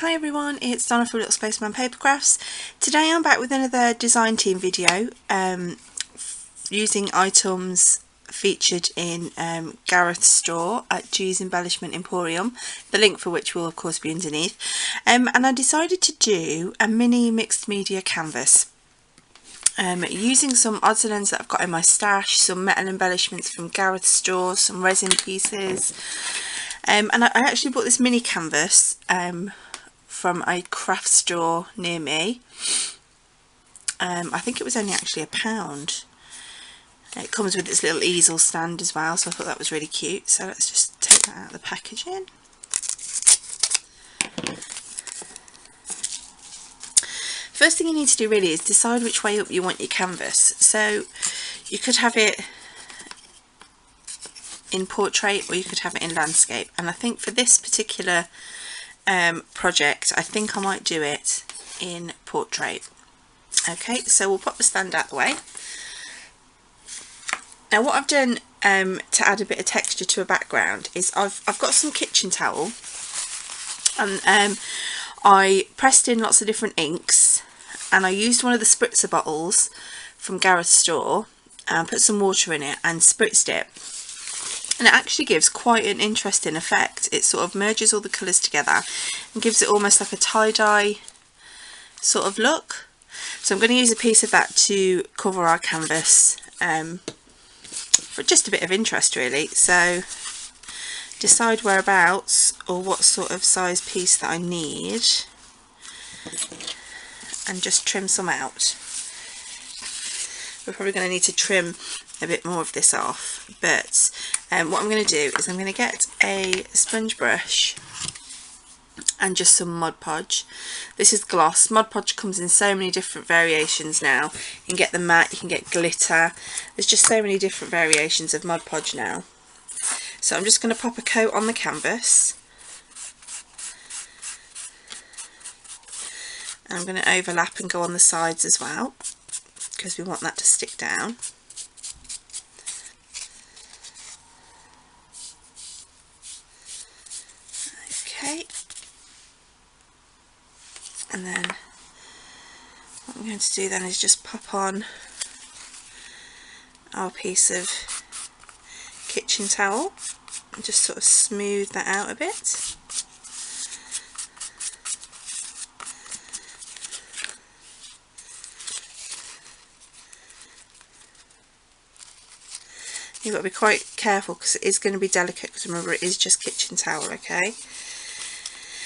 Hi everyone, it's Donna from Little Spaceman Paper Crafts. Today I'm back with another design team video using items featured in Gareth's store at G's Embellishment Emporium, the link for which will of course be underneath. And I decided to do a mini mixed media canvas. Using some odds and ends that I've got in my stash, some metal embellishments from Gareth's store, some resin pieces. And I actually bought this mini canvas from a craft store near me. I think it was only actually £1. It comes with its little easel stand as well, so I thought that was really cute. So let's just take that out of the packaging. First thing you need to do really is decide which way up you want your canvas. So you could have it in portrait or you could have it in landscape, and I think for this particular project I think I might do it in portrait. Okay, so we'll pop the stand out of the way. Now what I've done to add a bit of texture to a background is I've got some kitchen towel, and I pressed in lots of different inks, and I used one of the spritzer bottles from Gareth's store and put some water in it and spritzed it. And it actually gives quite an interesting effect. It sort of merges all the colours together and gives it almost like a tie-dye sort of look. So I'm going to use a piece of that to cover our canvas for just a bit of interest really. So decide whereabouts or what sort of size piece that I need and just trim some out. We're probably going to need to trim a bit more of this off, but what I'm going to do is I'm going to get a sponge brush and just some Mod Podge. This is gloss. Mod Podge comes in so many different variations now. You can get the matte, you can get glitter. There's just so many different variations of Mod Podge now. So I'm just going to pop a coat on the canvas. And I'm going to overlap and go on the sides as well, because we want that to stick down. Okay, and then what I'm going to do then is just pop on our piece of kitchen towel and just sort of smooth that out a bit. You've got to be quite careful because it is going to be delicate, because remember it is just kitchen towel. Okay,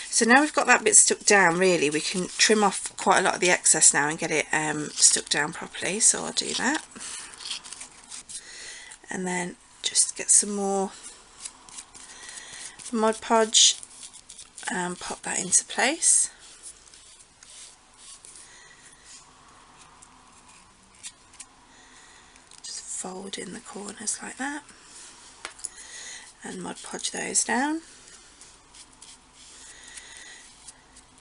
so now we've got that bit stuck down, really we can trim off quite a lot of the excess now and get it stuck down properly. So I'll do that, and then just get some more Mod Podge and pop that into place. Fold in the corners like that and Mod Podge those down,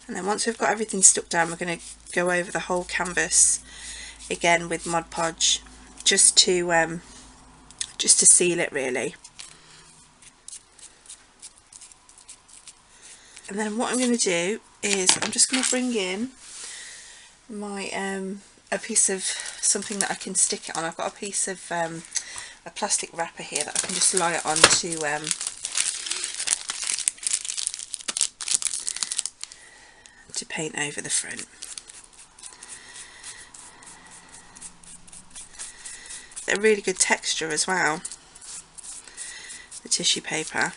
and then once we've got everything stuck down we're going to go over the whole canvas again with Mod Podge just to seal it really. And then what I'm going to do is I'm just going to bring in my a piece of something that I can stick it on. I've got a piece of a plastic wrapper here that I can just lie it on to paint over the front. They're really good texture as well, the tissue paper.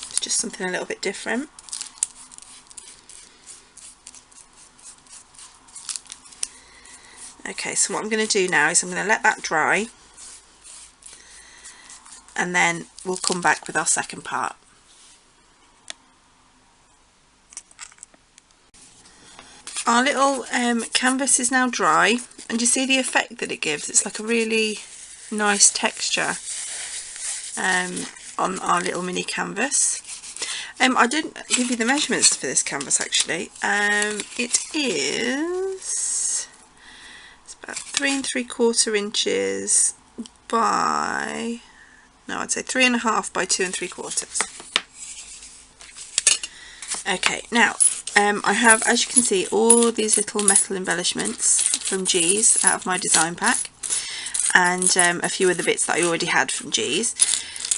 It's just something a little bit different. Okay, so what I'm going to do now is I'm going to let that dry, and then we'll come back with our second part. Our little canvas is now dry, and you see the effect that it gives. It's like a really nice texture on our little mini canvas. I didn't give you the measurements for this canvas actually. It is about 3 3/4 inches by, no, I'd say 3.5 by 2 3/4. Okay, now I have, as you can see, all these little metal embellishments from G's out of my design pack, and a few of the bits that I already had from G's.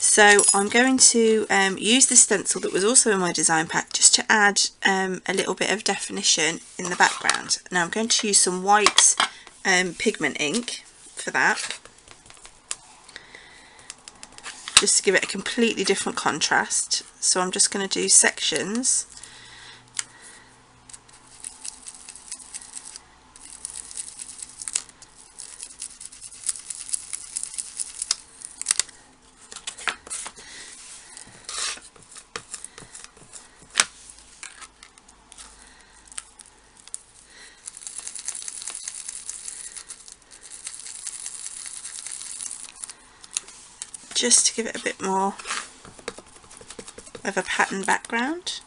So I'm going to use this stencil that was also in my design pack just to add a little bit of definition in the background. Now I'm going to use some white pigment ink for that, just to give it a completely different contrast. So I'm just going to do sections . Just to give it a bit more of a pattern background.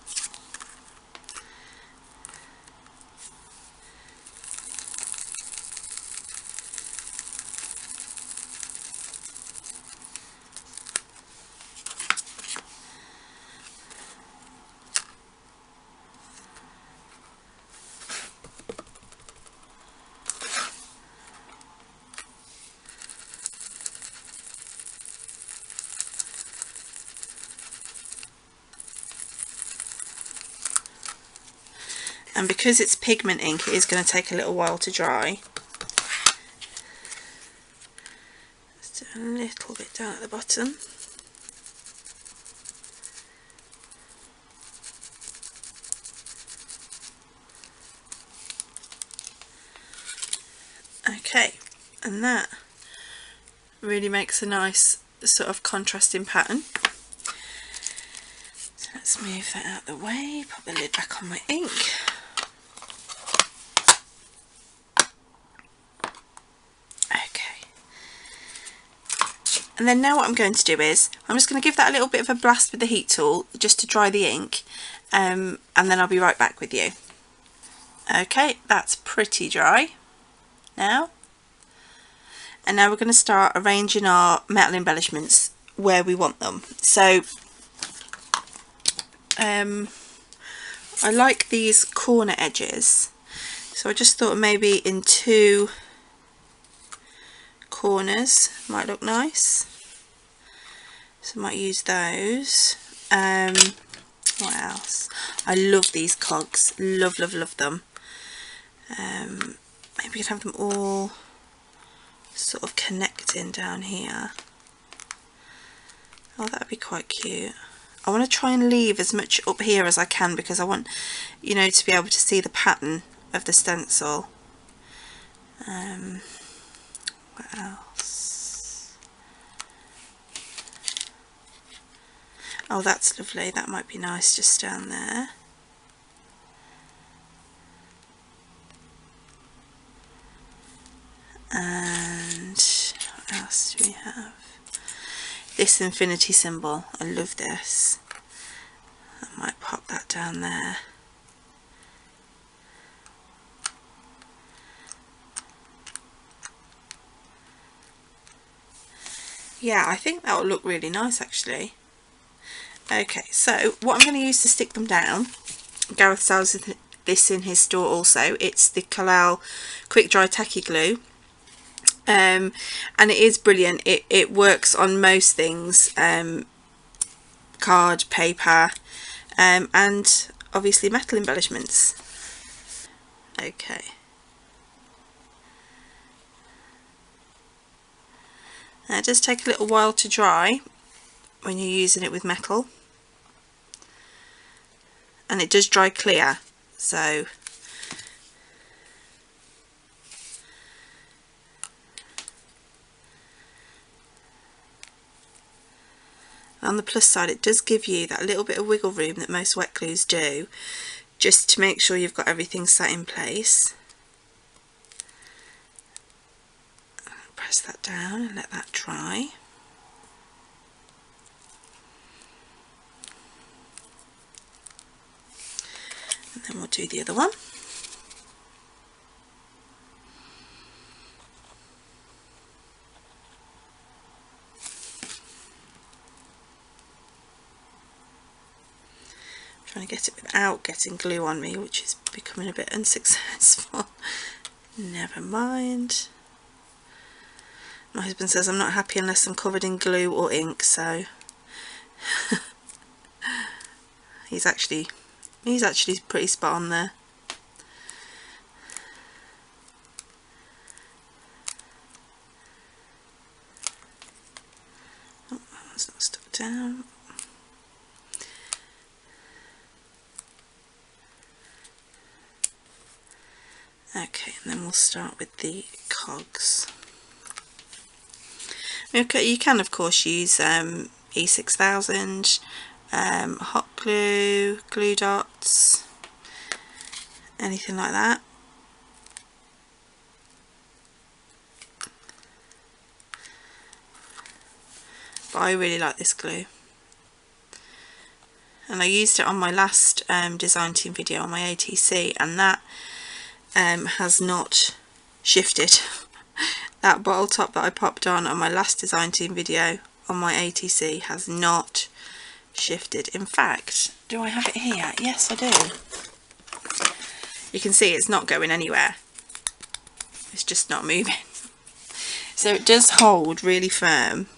And because it's pigment ink, it is going to take a little while to dry. Just do a little bit down at the bottom. Okay, and that really makes a nice sort of contrasting pattern. So let's move that out of the way, pop the lid back on my ink. And then now what I'm going to do is, I'm just going to give that a little bit of a blast with the heat tool just to dry the ink, and then I'll be right back with you. Okay, that's pretty dry now. And now we're going to start arranging our metal embellishments where we want them. So I like these corner edges, so I just thought maybe in 2 corners might look nice, so I might use those. What else? I love these cogs, love them. Maybe we could have them all sort of connecting down here. Oh, that would be quite cute. I want to try and leave as much up here as I can because I want, you know, to be able to see the pattern of the stencil. What else? Oh, that's lovely. That might be nice just down there. And what else do we have? This infinity symbol. I love this. I might pop that down there. Yeah, I think that will look really nice actually. Okay, so what I'm going to use to stick them down, Gareth sells this in his store also. It's the Collal Quick Dry Tacky Glue. And it is brilliant. It works on most things, card, paper, and obviously metal embellishments. Okay. Now it does take a little while to dry when you're using it with metal, and it does dry clear, so on the plus side it does give you that little bit of wiggle room that most wet glues do, just to make sure you've got everything set in place. Press that down and let that dry. And then we'll do the other one. Trying to get it without getting glue on me, which is becoming a bit unsuccessful. Never mind. My husband says I'm not happy unless I'm covered in glue or ink, so he's actually pretty spot on there. Oh, that's not stuck down. Okay, and then we'll start with the cogs. Okay, you can of course use E6000, hot glue, glue dots, anything like that. But I really like this glue, and I used it on my last design team video on my ATC, and that has not shifted. That bottle top that I popped on my last design team video on my ATC has not shifted. In fact, do I have it here? Yes, I do. You can see it's not going anywhere. It's just not moving. So it does hold really firm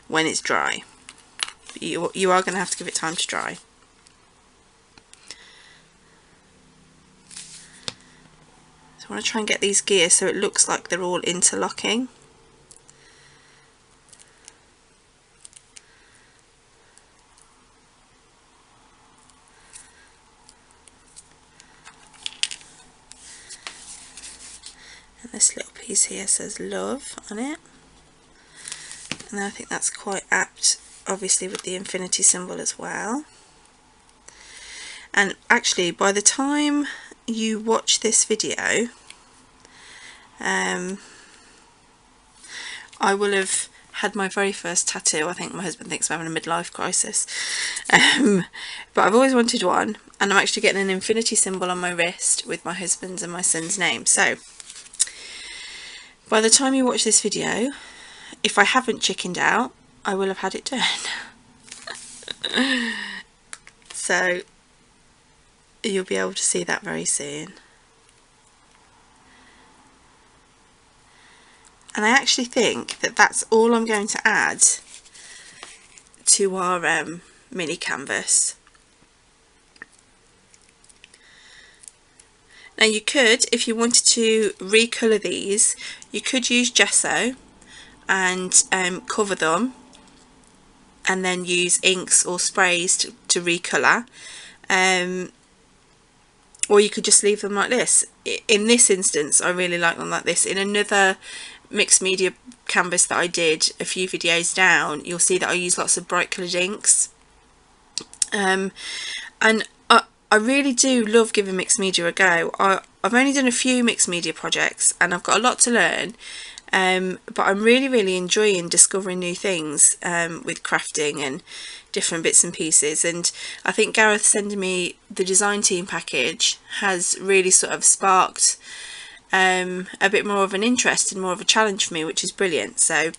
when it's dry. You are going to have to give it time to dry. So I want to try and get these gears so it looks like they're all interlocking. And this little piece here says love on it. And then I think that's quite apt, obviously, with the infinity symbol as well. And actually, by the time you watch this video, I will have had my very first tattoo. I think my husband thinks I'm having a midlife crisis, but I've always wanted one, and I'm actually getting an infinity symbol on my wrist with my husband's and my son's name. So by the time you watch this video, if I haven't chickened out, I will have had it done. So you'll be able to see that very soon. And I actually think that that's all I'm going to add to our mini canvas. Now you could, if you wanted to recolour these, you could use gesso and cover them, and then use inks or sprays to recolour. Or you could just leave them like this. In this instance, I really like them like this. In another mixed media canvas that I did a few videos down, you'll see that I use lots of bright coloured inks. And I really do love giving mixed media a go. I've only done a few mixed media projects and I've got a lot to learn. But I'm really enjoying discovering new things with crafting and different bits and pieces. And I think Gareth sending me the design team package has really sort of sparked a bit more of an interest and more of a challenge for me, which is brilliant. So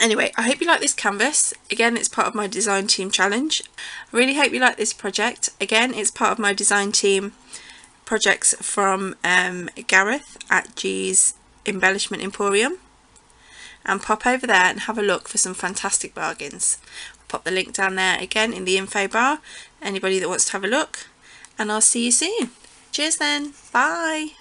anyway, I hope you like this canvas. Again, it's part of my design team challenge. I really hope you like this project. Again, it's part of my design team projects from Gareth at G's Embellishment Emporium, and pop over there and have a look for some fantastic bargains. I'll pop the link down there again in the info bar, anybody that wants to have a look, and I'll see you soon. Cheers then, bye.